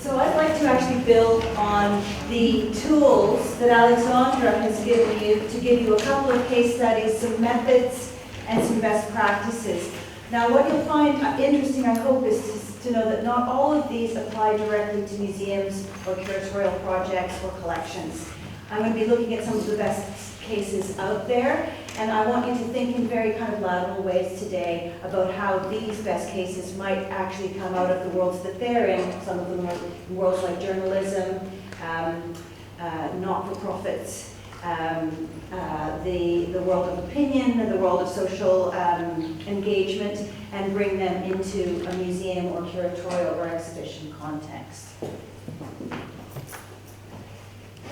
So I'd like to actually build on the tools that Alexandra has given you to give you a couple of case studies, some methods, and some best practices. Now what you'll find interesting, I hope, is to know that not all of these apply directly to museums or curatorial projects or collections. I'm going to be looking at some of the best cases out there, and I want you to think in very kind of lateral ways today about how these best cases might actually come out of the worlds that they're in. Some of them are worlds like journalism, not-for-profits, the world of opinion, and the world of social engagement, and bring them into a museum or curatorial or exhibition context.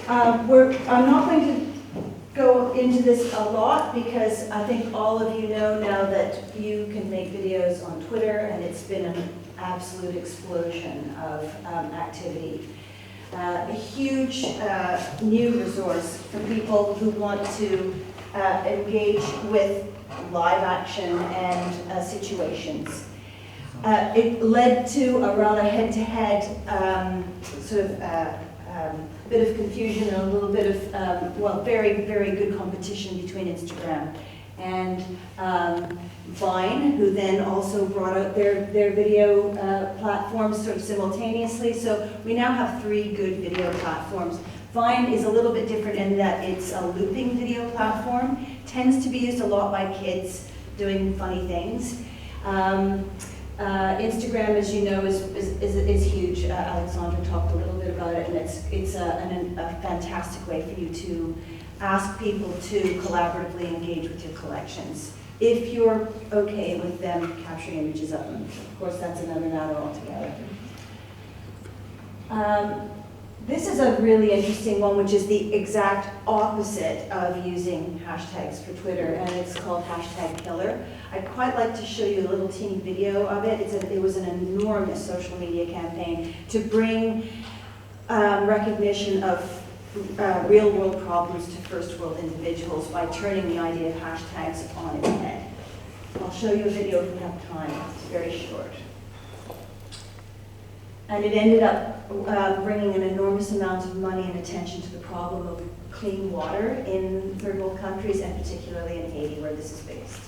I'm not going to go into this a lot because I think all of you know now that you can make videos on Twitter, and it's been an absolute explosion of activity. A huge new resource for people who want to engage with live action and situations. It led to around a head-to-head sort of bit of confusion and a little bit of, well, very, very good competition between Instagram and Vine, who then also brought out their video platforms sort of simultaneously. So we now have 3 good video platforms. Vine is a little bit different in that it's a looping video platform, tends to be used a lot by kids doing funny things. Instagram, as you know, is huge. Alexandra talked a little bit about it, and it's a fantastic way for you to ask people to collaboratively engage with your collections, if you're okay with them capturing images of them. Of course, that's another matter altogether. This is a really interesting one, which is the exact opposite of using hashtags for Twitter, and it's called #killer. I'd quite like to show you a little teeny video of it. It was an enormous social media campaign to bring recognition of real-world problems to first-world individuals by turning the idea of hashtags on its head. I'll show you a video if we have time. It's very short. And it ended up bringing an enormous amount of money and attention to the problem of clean water in third world countries, and particularly in Haiti, where this is based.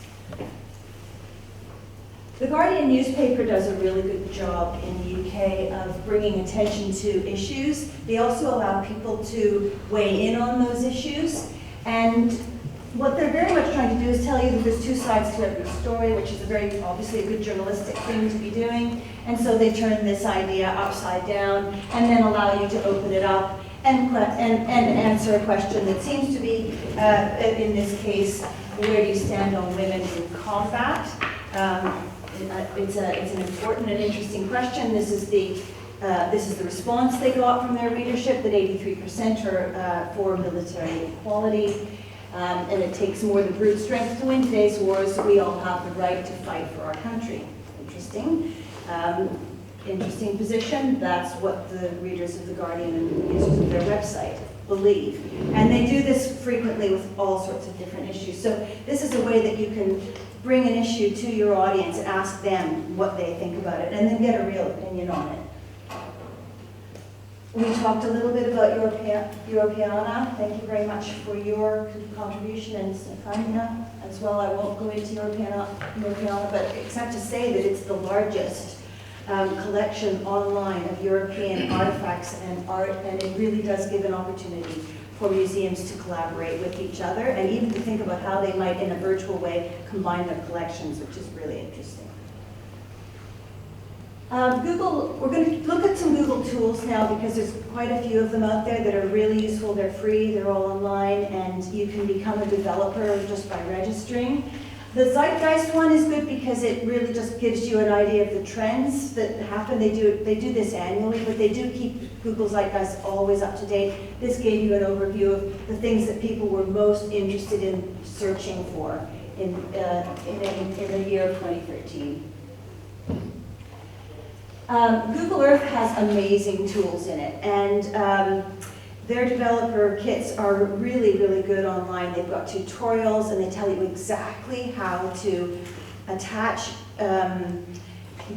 The Guardian newspaper does a really good job in the UK of bringing attention to issues. They also allow people to weigh in on those issues. And what they're very much trying to do is tell you that there's 2 sides to every story, which is obviously a good journalistic thing to be doing. And so they turn this idea upside down and then allow you to open it up and answer a question that seems to be, in this case, where do you stand on women in combat? It's an important and interesting question. This is the response they got from their readership, that 83% are for military equality. And it takes more than brute strength to win today's wars, so we all have the right to fight for our country. Interesting. Interesting position. That's what the readers of The Guardian and users of their website believe. And they do this frequently with all sorts of different issues. So this is a way that you can bring an issue to your audience and ask them what they think about it, and then get a real opinion on it. We talked a little bit about Europeana. Thank you very much for your contribution, and Stefania as well. I won't go into Europeana, but except to say that it's the largest collection online of European artifacts and art, and it really does give an opportunity for museums to collaborate with each other, and even to think about how they might, in a virtual way, combine their collections, which is really interesting. We're going to look at some Google tools now, because there's quite a few of them out there that are really useful. They're free, they're all online, and you can become a developer just by registering. The Zeitgeist one is good because it really just gives you an idea of the trends that happen. They do this annually, but they do keep Google Zeitgeist always up to date. This gave you an overview of the things that people were most interested in searching for in the year of 2013. Google Earth has amazing tools in it, and their developer kits are really, really good online. They've got tutorials, and they tell you exactly how to attach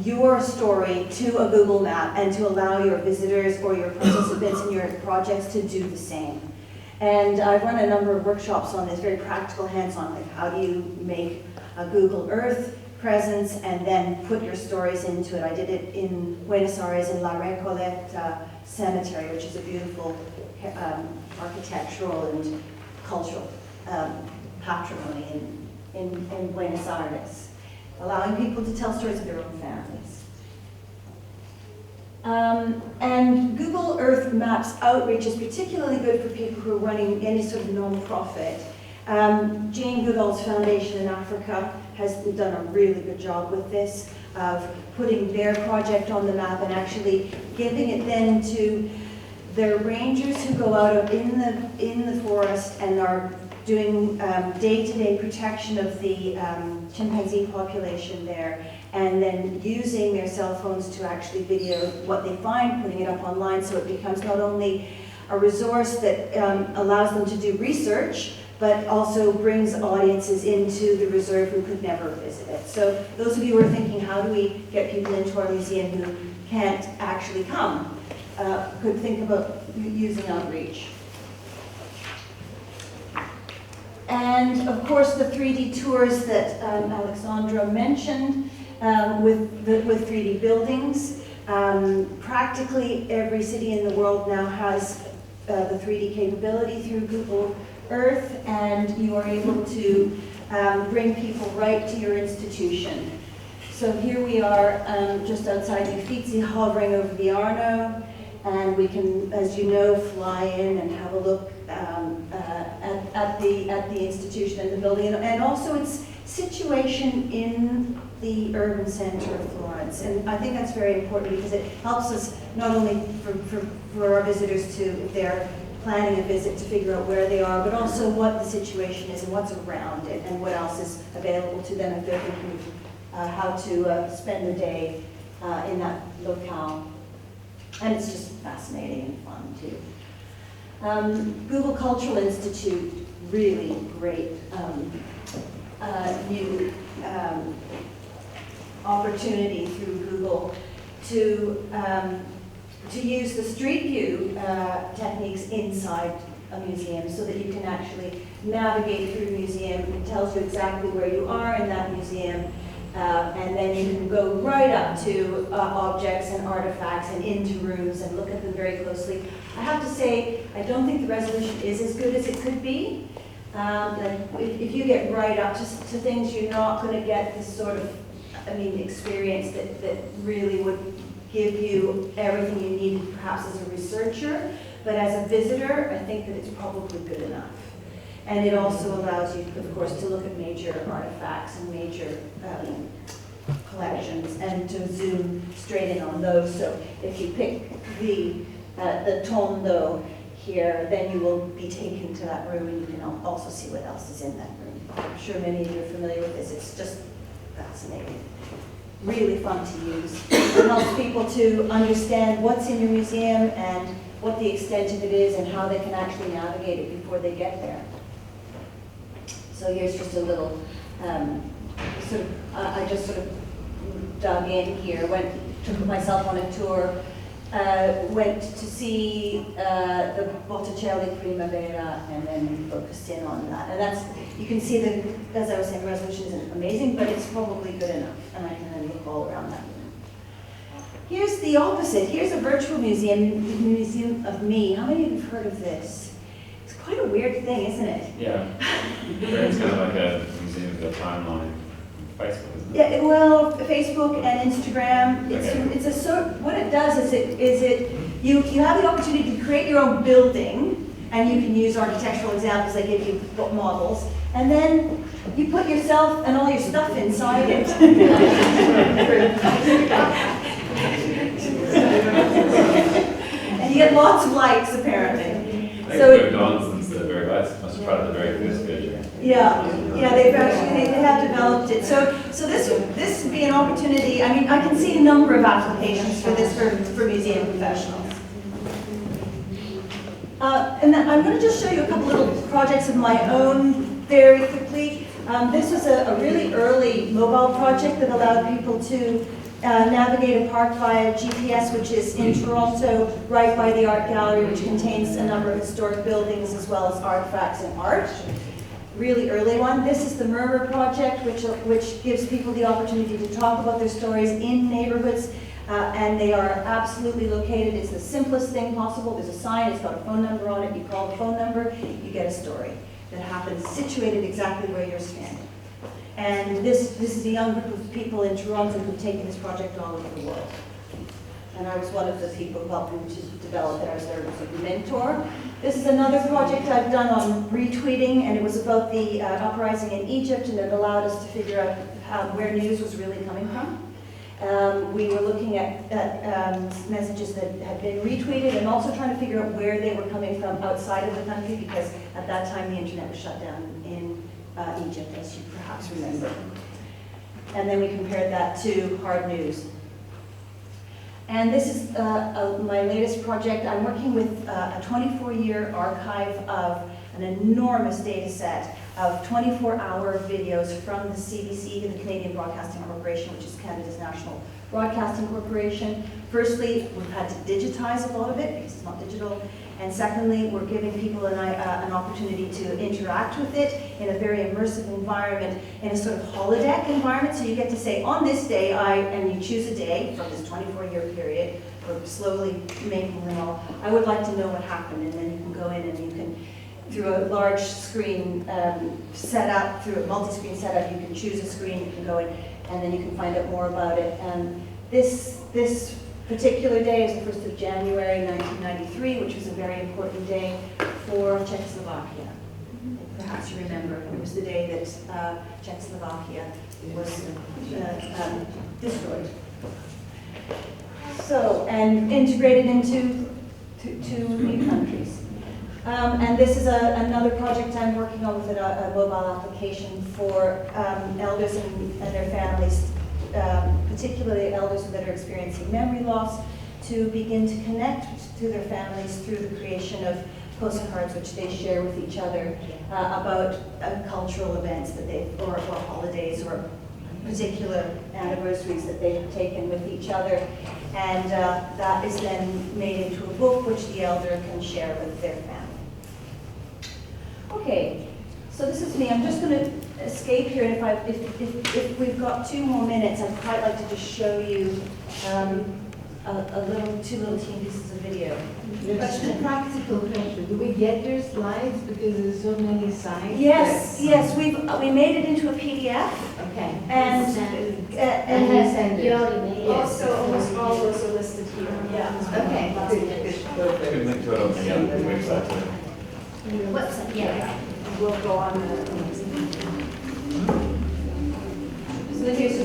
your story to a Google map and to allow your visitors or your participants in your projects to do the same. And I've run a number of workshops on this, very practical, hands-on, like how do you make a Google Earth presence and then put your stories into it. I did it in Buenos Aires in La Recoleta Cemetery, which is a beautiful architectural and cultural patrimony in Buenos Aires, allowing people to tell stories of their own families. And Google Earth Maps outreach is particularly good for people who are running any sort of non-profit. Jane Goodall's foundation in Africa has done a really good job with this, of putting their project on the map and actually giving it then to their rangers who go out in the forest and are doing day-to-day protection of the chimpanzee population there, and then using their cell phones to actually video what they find, putting it up online, so it becomes not only a resource that allows them to do research, but also brings audiences into the reserve who could never visit it. So those of you who are thinking, how do we get people into our museum who can't actually come, could think about using outreach. And of course the 3D tours that Alexandra mentioned with 3D buildings. Practically every city in the world now has the 3D capability through Google Earth, and you are able to bring people right to your institution. So here we are just outside Uffizi, hovering over the Arno, and we can, as you know, fly in and have a look at the institution and the building, and also its situation in the urban center of Florence. And I think that's very important because it helps us not only for our visitors to, if they're planning a visit, to figure out where they are, but also what the situation is and what's around it and what else is available to them if they're thinking how to spend the day in that locale. And it's just fascinating and fun too. Google Cultural Institute, really great new opportunity through Google to use the Street View techniques inside a museum so that you can actually navigate through the museum. It tells you exactly where you are in that museum, and then you can go right up to objects and artifacts and into rooms and look at them very closely. I have to say, I don't think the resolution is as good as it could be. Like if you get right up to things, you're not going to get this sort of, experience that really would give you everything you need, perhaps as a researcher, but as a visitor, I think that it's probably good enough. And it also allows you, of course, to look at major artifacts and major collections and to zoom straight in on those. So if you pick the tondo here, then you will be taken to that room and you can also see what else is in that room. I'm sure many of you are familiar with this. It's just fascinating. Really fun to use. It helps people to understand what's in your museum and what the extent of it is and how they can actually navigate it before they get there. So here's just a little, I just sort of dug in here, took myself on a tour, went to see the Botticelli Primavera and then focused in on that. And that's, you can see that, as I was saying, the resolution isn't amazing, but it's probably good enough. And I can then look all around that room. Here's the opposite. Here's a virtual museum, the Museum of Me. How many of you have heard of this? It's quite a weird thing, isn't it? Yeah. It's kind of like a museum of the timeline. Facebook, isn't it? Yeah, well, Facebook and Instagram. It's Okay. a sort. What it does is you have the opportunity to create your own building, and you can use architectural examples. They give you models, and then you put yourself and all your stuff inside it. And you get lots of likes, apparently. They So moved on since the very last, must have probably the very first version. yeah, they have developed it. So this would be an opportunity. I mean, I can see a number of applications for this for museum professionals. And then I'm going to just show you a couple little projects of my own very quickly. This was a really early mobile project that allowed people to navigate a park via GPS, which is in Toronto, right by the art gallery, which contains a number of historic buildings as well as artifacts and art. Really early one. This is the Murmur Project, which gives people the opportunity to talk about their stories in neighborhoods, and they are absolutely located. It's the simplest thing possible. There's a sign, it's got a phone number on it. You call the phone number, you get a story that happens situated exactly where you're standing. And this is a young group of people in Toronto who've taken this project all over the world. And I was one of the people who helped them to develop it. I was their mentor. This is another project I've done on retweeting, and it was about the uprising in Egypt, and it allowed us to figure out where news was really coming from. We were looking at messages that had been retweeted and also trying to figure out where they were coming from outside of the country, because at that time the internet was shut down in Egypt, as you perhaps remember. And then we compared that to hard news. And this is my latest project. I'm working with a 24-year archive of an enormous data set of 24-hour videos from the CBC, the Canadian Broadcasting Corporation, which is Canada's national broadcasting corporation. Firstly, we've had to digitize a lot of it because it's not digital. And secondly, we're giving people an opportunity to interact with it in a very immersive environment, in a sort of holodeck environment. So you get to say, on this day, and you choose a day from this 24-year period, we're slowly making them all. I would like to know what happened, and then you can go in and you can, through a large screen setup, through a multi-screen setup, you can choose a screen, you can go in, and then you can find out more about it. And this particular day is the 1st of January 1993, which was a very important day for Czechoslovakia. Perhaps you remember, it was the day that Czechoslovakia was destroyed. So, and integrated into two new countries. And this is another project I'm working on with a mobile application for elders and their families, particularly elders that are experiencing memory loss, to begin to connect to their families through the creation of postcards which they share with each other about cultural events that or holidays or particular anniversaries that they've taken with each other. And that is then made into a book which the elder can share with their family. Okay, so this is me. I'm just going to escape here, and if we've got 2 more minutes, I'd quite like to just show you two little teeny pieces of video. But a practical question, do we get your slides because there's so many sites? Yes, we made it into a PDF. Okay. And send it. You already made it. also almost all those are listed here. Yeah. Okay, good. You can link to it on the website too. Website, yeah. We'll go on so here's the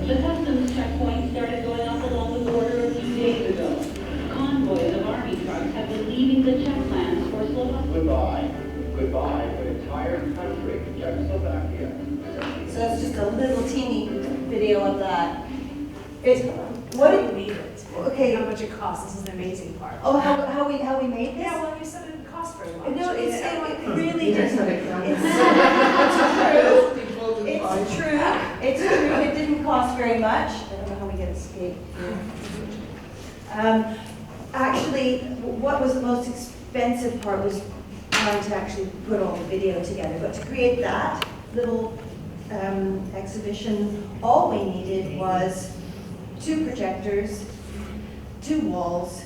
The customs checkpoint started going up along the border a few days ago. Convoys of army trucks have been leaving the checklands for Slovakia. Goodbye for the entire country, Czechoslovakia. So that's just a little teeny video of that. Okay. How much it costs, this is the amazing part. Oh, how we made this? Yeah, well, you said it didn't cost very much. No, it really That's didn't. what it counts. It's true. It's true. It didn't cost very much. I don't know how we get escape here. Actually, what was the most expensive part was trying to actually put all the video together. But to create that little exhibition, all we needed was 2 projectors, 2 walls,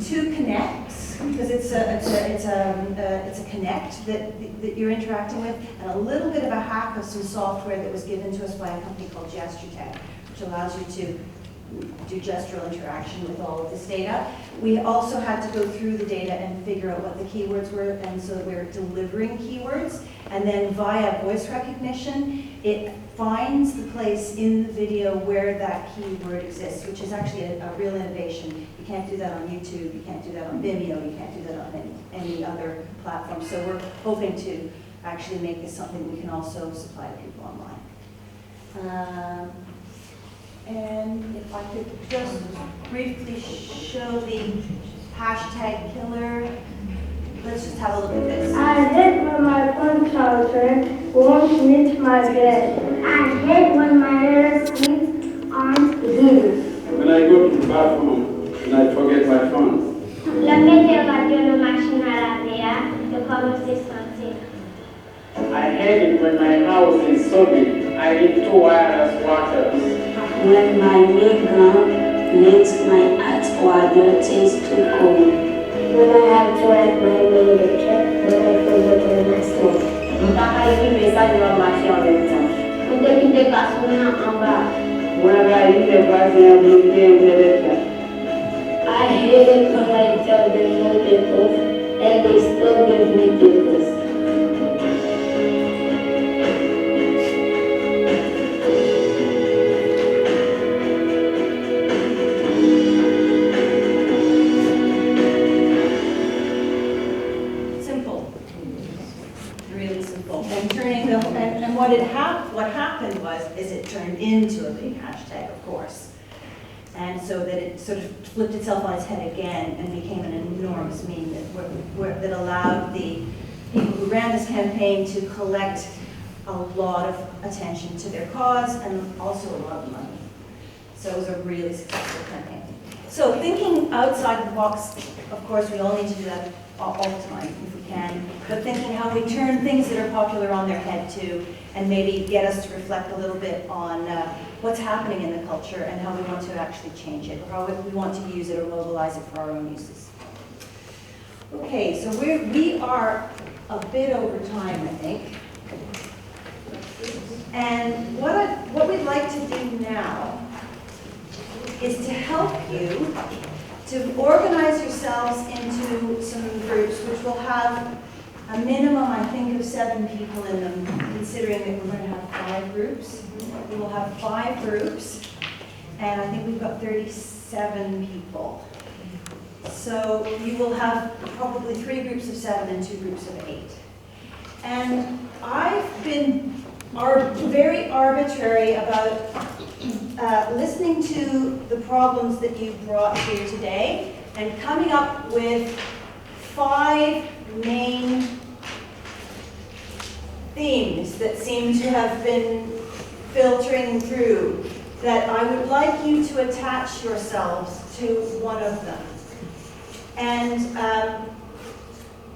2 connects, because it's a connect that you're interacting with, and a little bit of a hack of some software that was given to us by a company called GestureTech, which allows you to do gestural interaction with all of this data. We also had to go through the data and figure out what the keywords were, and so we're delivering keywords, and then via voice recognition, it finds the place in the video where that keyword exists, which is actually a real innovation. You can't do that on YouTube, you can't do that on Vimeo, you can't do that on any other platform. So we're hoping to actually make this something we can also supply to people online. And if I could just briefly show the hashtag killer let's just have a look at this. I hate when my phone charger won't reach my bed. I hate when my earrings aren't here. When I go to the bathroom and I forget my phone. La media radio la machine à laver, le commencer sentir. I hate it when my house is so big. I need 2 wireless routers. When my new gun makes my hot water taste too cold. When I have to write my name in the check, when I forget my last name. When they can take us en bas. When I eat a voisin blinking in the I hate it when I tell them no pickles and they still give me pickles. Simple. Really simple. And turning the, and what happened was, is it turned into a big hashtag, of course. And so that it sort of flipped itself on its head again and became an enormous meme that allowed the people who ran this campaign to collect a lot of attention to their cause and also a lot of money. So it was a really successful campaign. So thinking outside the box, of course, we all need to do that all the time if we can, but thinking how we turn things that are popular on their head too, and maybe get us to reflect a little bit on what's happening in the culture and how we want to actually change it, or how we want to use it or mobilize it for our own uses. Okay, so we are a bit over time, I think. And what we'd like to do now is to help you to organize yourselves into some groups which will have a minimum, I think, of 7 people in them, considering that we're going to have 5 groups. We will have 5 groups, and I think we've got 37 people. So you will have probably 3 groups of 7 and 2 groups of 8. And I've been very arbitrary about listening to the problems that you brought here today and coming up with 5 main themes that seem to have been filtering through that I would like you to attach yourselves to one of them. And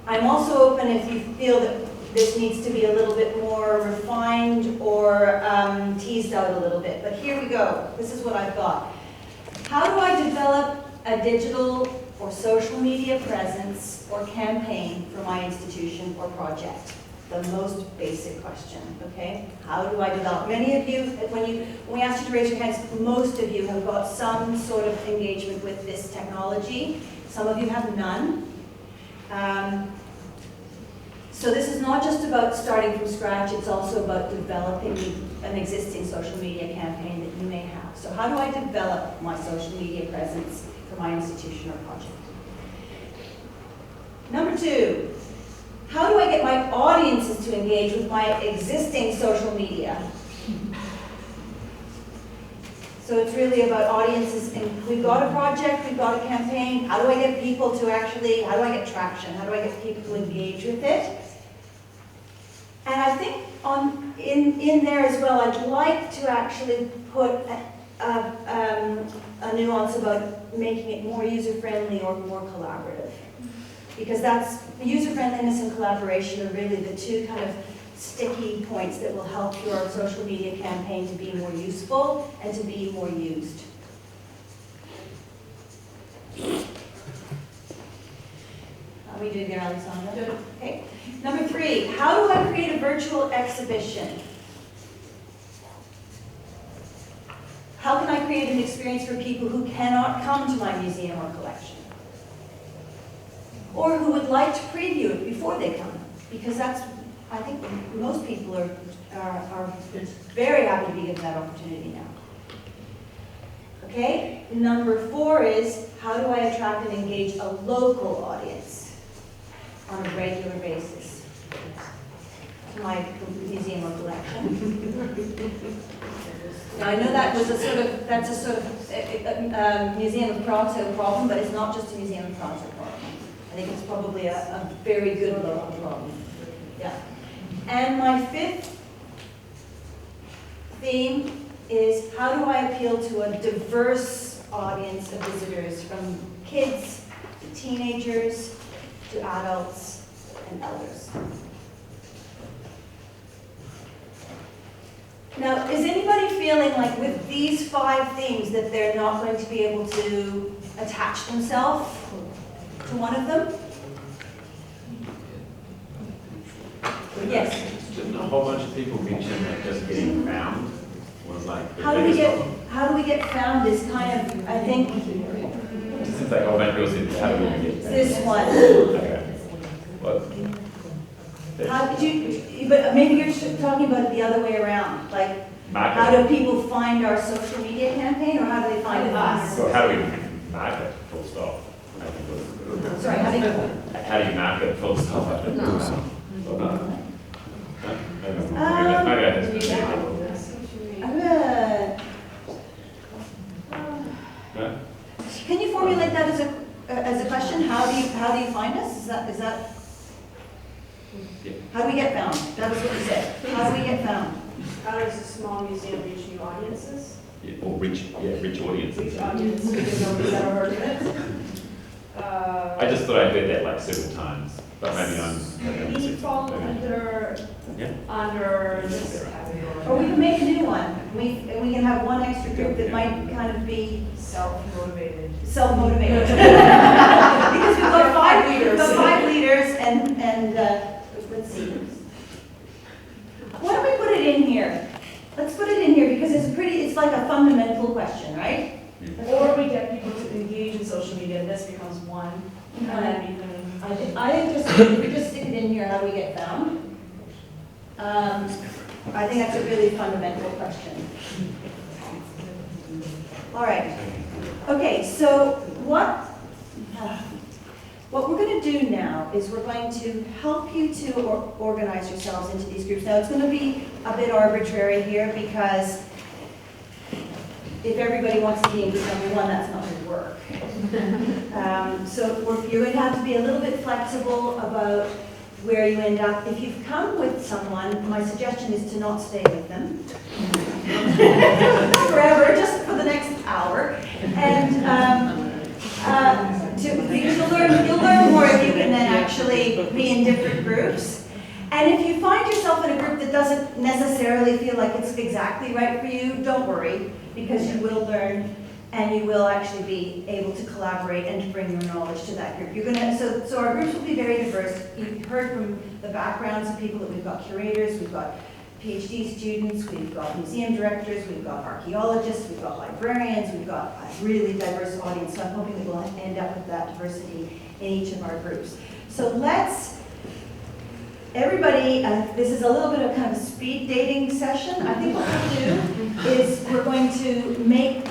I'm also open if you feel that this needs to be a little bit more refined or teased out a little bit. But here we go. This is what I've got. How do I develop a digital or social media presence or campaign for my institution or project? The most basic question, okay? How do I develop? Many of you, when we asked you to raise your hands, most of you have got some sort of engagement with this technology. Some of you have none. So this is not just about starting from scratch, it's also about developing an existing social media campaign that you may have. So how do I develop my social media presence for my institution or project? Number 2, how do I get my audiences to engage with my existing social media? So it's really about audiences, and we've got a project, we've got a campaign. How do I get people to actually, how do I get traction? How do I get people to engage with it? And I think in there as well, I'd like to actually put a nuance about making it more user-friendly or more collaborative. Because that's, user-friendliness and collaboration are really the 2 kind of sticky points that will help your social media campaign to be more useful and to be more used. How are we doing there, Alexandra? Good. Okay. Number 3, how do I create a virtual exhibition? How can I create an experience for people who cannot come to my museum or collection? Or who would like to preview it before they come? Because that's, I think most people are very happy to be given that opportunity now. Okay? Number 4 is, how do I attract and engage a local audience on a regular basis to my museum or collection? Now I know that was that's a sort of Museum of Prato problem, but it's not just a Museum of Prato problem. I think it's probably a very good local problem. Yeah. And my fifth theme is how do I appeal to a diverse audience of visitors, from kids to teenagers to adults and elders. Now, is anybody feeling like with these 5 themes that they're not going to be able to attach themselves to one of them? Yes. Didn't a whole bunch of people mention that just getting found was like the How do we biggest get problem? found is kind of, I think, It seems like a whole bunch of people said, how do we get found? this one. Okay. Well, How did you, but maybe you're talking about it the other way around, like how market. do people find our social media campaign, or how do they find us? So how do we market full stop? I think was- Sorry, how do you? How do you market full stop? I think. Or not? No? Maybe I'm gonna, No? can you formulate that as a question? How do you find us? Is that? Yeah. How do we get found? That was what you said. How do we get found? How does a small museum reach new audiences? Yeah, or rich audiences. Reach audience because nobody's ever heard of it? I just thought I heard that like several times, but maybe I'm. We fall under this category. Or we can make a new one. We can have one extra group that might kind of be Self-motivated. self-motivated. Because we've got five leaders. and let's see. Why don't we put it in here? Let's put it in here because it's like a fundamental question, right? Or we get people to engage in social media, and this becomes one. And then we can I think if we just stick it in here, how do we get found? I think that's a really fundamental question. All right. Okay, so what we're going to do now is we're going to help you to organize yourselves into these groups. Now, it's going to be a bit arbitrary here because if everybody wants to be in group number 1, that's not going to work. So you're going to have to be a little bit flexible about where you end up. If you've come with someone, my suggestion is to not stay with them forever, just for the next hour. And because you'll learn more if you can then actually be in different groups. And if you find yourself in a group that doesn't necessarily feel like it's exactly right for you, don't worry, because you will learn and you will actually be able to collaborate and to bring your knowledge to that group. So our groups will be very diverse. You've heard from the backgrounds of people that we've got curators, we've got PhD students, we've got museum directors, we've got archaeologists, we've got librarians, we've got a really diverse audience. So I'm hoping that we'll end up with that diversity in each of our groups. So everybody, this is a little bit of kind of a speed dating session. I think what we'll do is we're going to make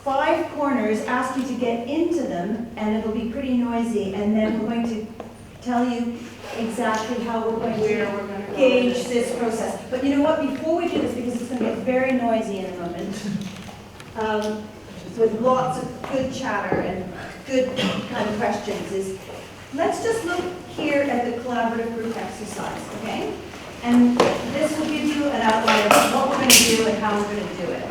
5 corners, ask you to get into them, and it'll be pretty noisy, and then we're going to tell you exactly how we're going to gauge this process. But you know what, before we do this, because it's going to get very noisy in a moment, with lots of good chatter and good kind of questions, let's just look here at the collaborative group exercise, okay? And this will give you an outline of what we're going to do and how we're going to do it.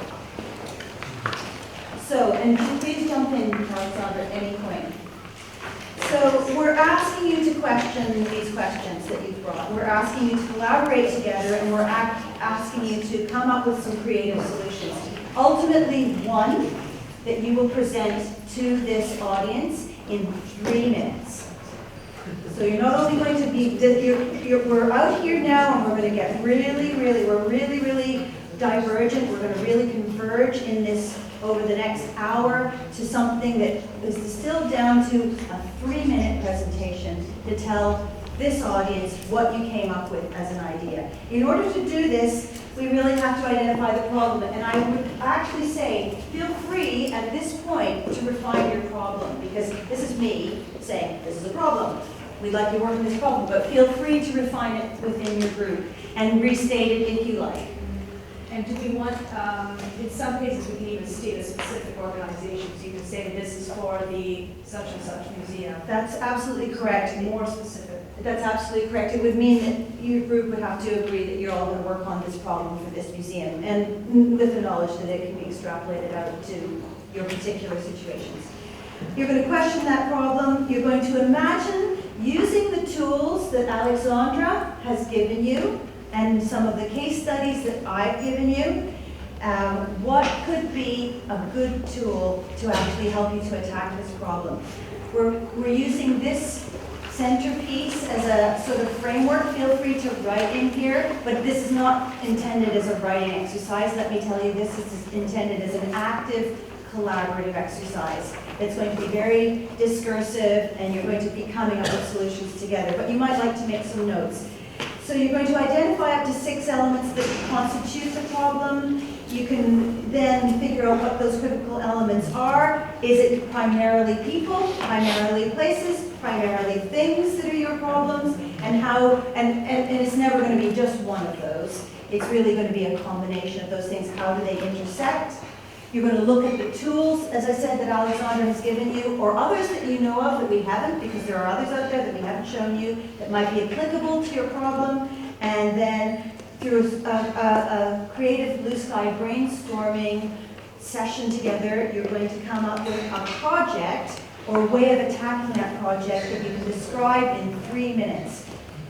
So, and please jump in, Alexandra, at any point. So we're asking you to question these questions that you've brought. We're asking you to collaborate together, and we're asking you to come up with some creative solutions. Ultimately, one that you will present to this audience in 3 minutes. So you're not only going to be, we're out here now, and we're going to get really divergent. We're going to really converge in this over the next hour to something that is distilled down to a 3-minute presentation to tell this audience what you came up with as an idea. In order to do this, we really have to identify the problem, and I would actually say, feel free at this point to refine your problem, because this is me saying, this is a problem. We'd like you to work on this problem, but feel free to refine it within your group and restate it if you like. And do we want, in some cases, we can even state a specific organization, so you can say this is for the such and such museum. That's absolutely correct. More specific. That's absolutely correct. It would mean that your group would have to agree that you're all going to work on this problem for this museum, and with the knowledge that it can be extrapolated out to your particular situations. You're going to question that problem. You're going to imagine using the tools that Alexandra has given you and some of the case studies that I've given you. What could be a good tool to actually help you to attack this problem? We're using this centerpiece as a sort of framework. Feel free to write in here, but this is not intended as a writing exercise. Let me tell you, this is intended as an active, collaborative exercise. It's going to be very discursive, and you're going to be coming up with solutions together, but you might like to make some notes. So you're going to identify up to 6 elements that constitute the problem. You can then figure out what those critical elements are. Is it primarily people, primarily places, primarily things that are your problems, and how, and it's never going to be just one of those. It's really going to be a combination of those things. How do they intersect? You're going to look at the tools, as I said, that Alexandra has given you, or others that you know of that we haven't, because there are others out there that we haven't shown you that might be applicable to your problem. And then through a creative blue sky brainstorming session together, you're going to come up with a project or way of attacking that project that you can describe in 3 minutes.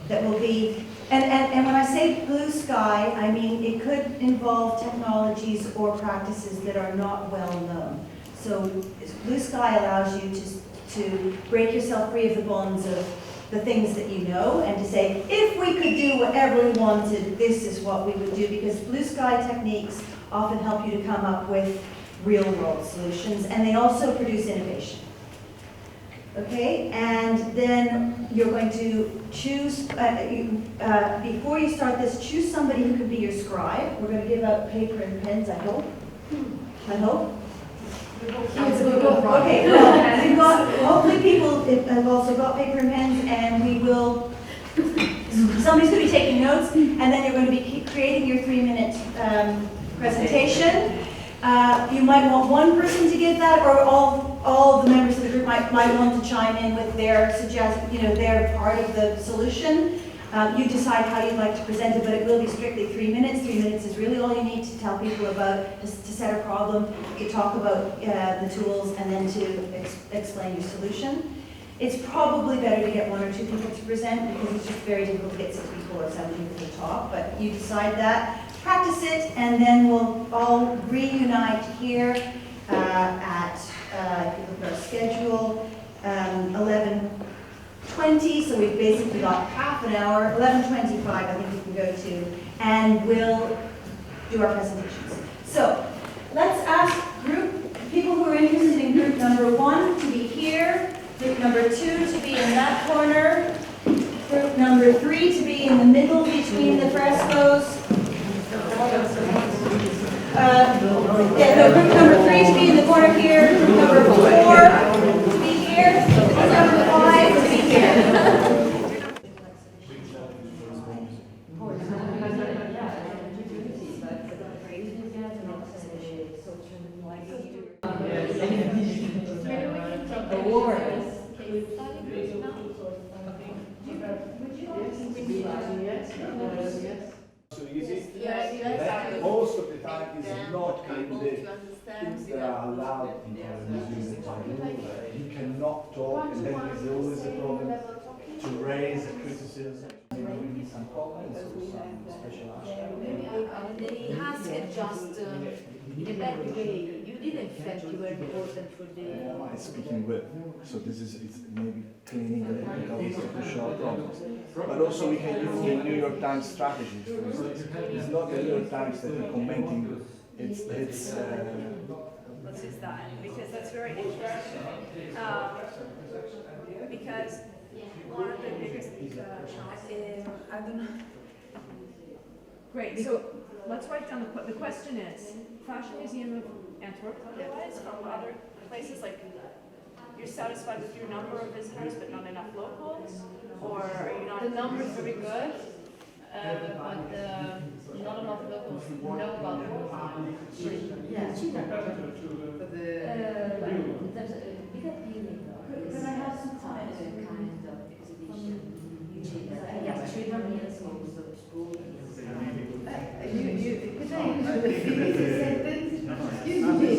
That will be, and when I say blue sky, I mean it could involve technologies or practices that are not well known. So blue sky allows you to break yourself free of the bonds of the things that you know, and to say, if we could do whatever we wanted, this is what we would do, because blue sky techniques often help you to come up with real world solutions, and they also produce innovation. Okay, and then you're going to choose, before you start this, choose somebody who can be your scribe. We're going to give out paper and pens, I hope. I hope. Okay, well, we've got, hopefully people have also got paper and pens, and we will, somebody's going to be taking notes, and then you're going to be creating your 3-minute presentation. You might want one person to give that, or all the members of the group might want to chime in with their their part of the solution. You decide how you'd like to present it, but it will be strictly 3 minutes. 3 minutes is really all you need to tell people about, to set a problem, to talk about the tools, and then to explain your solution. It's probably better to get 1 or 2 people to present, because it's just very difficult to get 6 people or 7 people to talk, but you decide that. Practice it, and then we'll all reunite here at, if you look at our schedule, 11:20, so we've basically got half an hour, 11:25 I think we can go to, and we'll do our presentations. So, let's ask people who are interested in group number 1 to be here, group number 2 to be in that corner, group number 3 to be in the middle between the frescoes, group number 3 to be in the corner here, group number 4 to be here, group number 5 to be here. Most of the time is not in the they are allowed in the museum to do. You cannot talk, and then there's always a problem to raise a criticism. We need some comments or some special action. They ask it just in a bad way. You didn't felt you were important for the... I'm speaking with, so this is it's maybe cleaning a little bit of institutional problems. But also we can use the New York Times strategy, for instance. It's not the New York Times that we're commenting, it's Let's use that, because that's very interesting. Because one of the biggest challenges, I don't know. Great, so let's write down the question is, Fashion Museum of Antwerp, otherwise from other places, like you're satisfied with your number of visitors but not enough locals? Or are you not? The numbers are very good, but not enough locals know about Could I have some time? Kind of exhibition. Yes, children in school. Could I finish the sentence? Excuse me.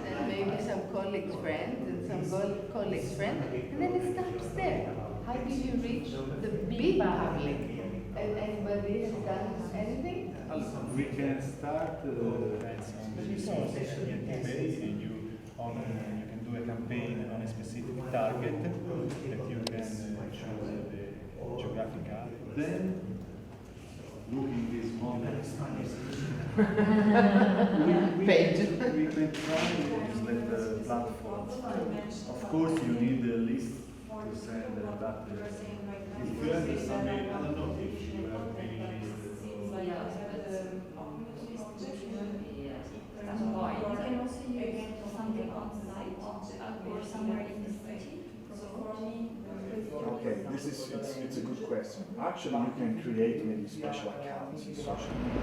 And maybe some colleagues' friends and some colleagues' friends, and then it stops there. How do you reach the big public? And anybody has done anything? We can start on resources and you can do a campaign on a specific target that you can choose the geographic area. Then, looking this moment, we can try to use the platform. Of course, you need a list to send that. If you have some, I don't know if you have any list. You can also use something on site or somewhere in the city. Okay, it's a good question. Actually, you can create maybe special accounts in social media.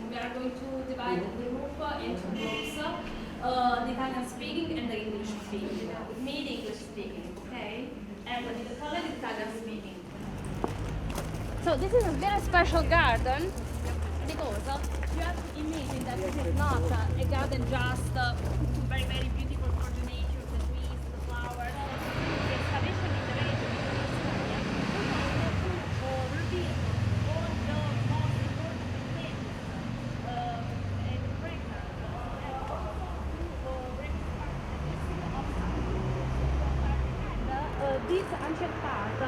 We are going to divide the group into groups, the Italian speaking and the English speaking. With me, the English speaking, okay? And with the color, the Italian speaking. So this is a very special garden because you have to imagine that this is not a garden just very, very beautiful for the nature, the trees, the flowers. The excavation in the region of Stefania to reveal all the most important things and records and also to reconstruct the history of Stefania. And this ancient part